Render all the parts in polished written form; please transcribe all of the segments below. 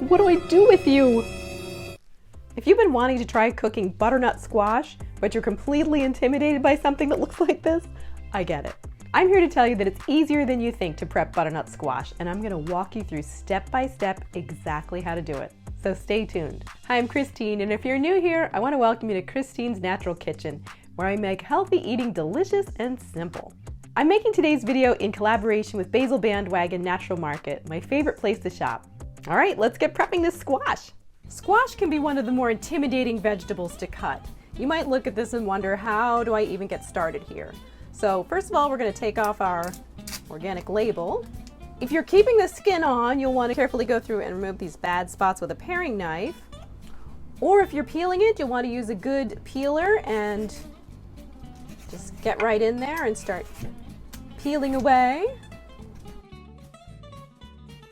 What do I do with you? If you've been wanting to try cooking butternut squash, but you're completely intimidated by something that looks like this, I get it. I'm here to tell you that it's easier than you think to prep butternut squash, and I'm gonna walk you through step by step exactly how to do it. So stay tuned. Hi, I'm Christine, and if you're new here, I wanna welcome you to Christine's Natural Kitchen, where I make healthy eating delicious and simple. I'm making today's video in collaboration with Basil Bandwagon Natural Market, my favorite place to shop. All right, let's get prepping this squash. Squash can be one of the more intimidating vegetables to cut. You might look at this and wonder, how do I even get started here? So first of all, we're going to take off our organic label. If you're keeping the skin on, you'll want to carefully go through and remove these bad spots with a paring knife. Or if you're peeling it, you'll want to use a good peeler and just get right in there and start peeling away.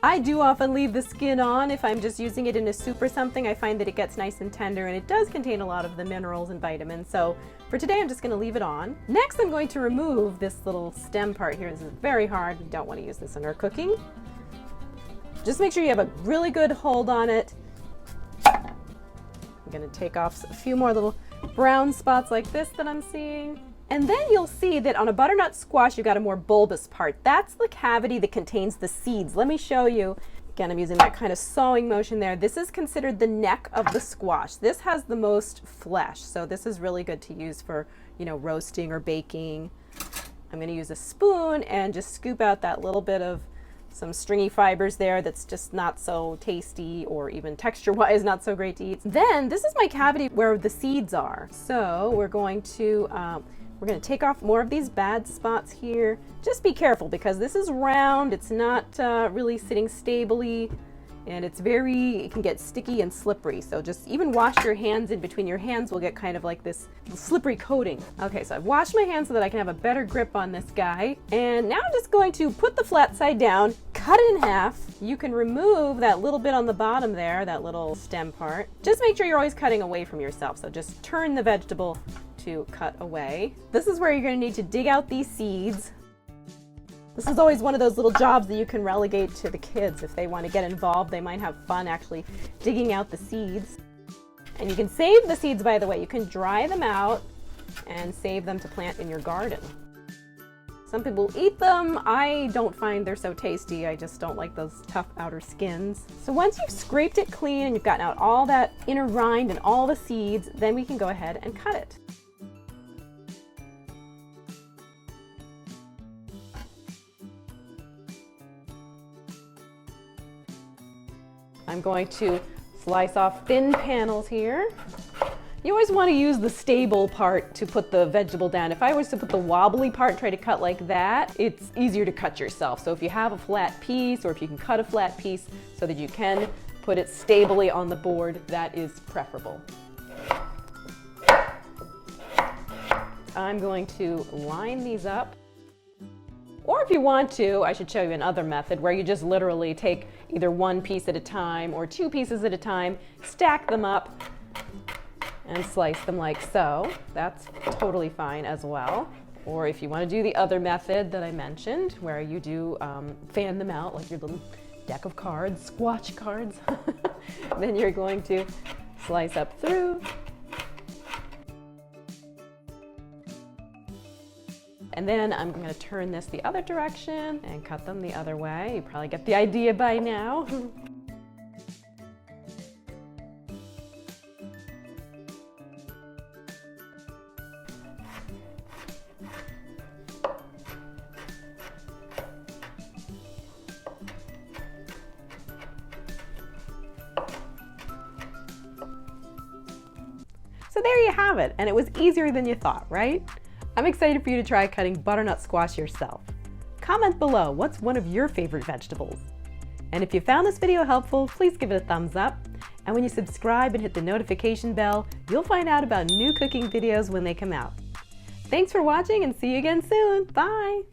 I do often leave the skin on if I'm just using it in a soup or something. I find that it gets nice and tender, and it does contain a lot of the minerals and vitamins. So for today, I'm just going to leave it on. Next, I'm going to remove this little stem part here. This is very hard. We don't want to use this in our cooking. Just make sure you have a really good hold on it. I'm going to take off a few more little brown spots like this that I'm seeing. And then you'll see that on a butternut squash, you've got a more bulbous part. That's the cavity that contains the seeds. Let me show you. Again, I'm using that kind of sawing motion there. This is considered the neck of the squash. This has the most flesh, so this is really good to use for, roasting or baking. I'm going to use a spoon and just scoop out that little bit of some stringy fibers there that's just not so tasty, or even texture-wise not so great to eat. Then this is my cavity where the seeds are. So we're going to take off more of these bad spots here. Just be careful because this is round, it's not really sitting stably, and it can get sticky and slippery. So just even wash your hands. In between your hands will get kind of like this slippery coating. Okay, so I've washed my hands so that I can have a better grip on this guy. And now I'm just going to put the flat side down, cut it in half. You can remove that little bit on the bottom there, that little stem part. Just make sure you're always cutting away from yourself. So just turn the vegetable to cut away. This is where you're going to need to dig out these seeds. This is always one of those little jobs that you can relegate to the kids. If they want to get involved, they might have fun actually digging out the seeds. And you can save the seeds, by the way. You can dry them out and save them to plant in your garden. Some people eat them. I don't find they're so tasty. I just don't like those tough outer skins. So once you've scraped it clean and you've gotten out all that inner rind and all the seeds, then we can go ahead and cut it. I'm going to slice off thin panels here. You always want to use the stable part to put the vegetable down. If I was to put the wobbly part and try to cut like that, it's easier to cut yourself. So if you have a flat piece, or if you can cut a flat piece so that you can put it stably on the board, that is preferable. I'm going to line these up. Or if you want to, I should show you another method where you just literally take either one piece at a time or two pieces at a time, stack them up, and slice them like so. That's totally fine as well. Or if you want to do the other method that I mentioned, where you do fan them out like your little deck of cards, squash cards, then you're going to slice up through. And then I'm going to turn this the other direction and cut them the other way. You probably get the idea by now. So there you have it, and it was easier than you thought, right? I'm excited for you to try cutting butternut squash yourself. Comment below, what's one of your favorite vegetables? And if you found this video helpful, please give it a thumbs up. And when you subscribe and hit the notification bell, you'll find out about new cooking videos when they come out. Thanks for watching, and see you again soon. Bye!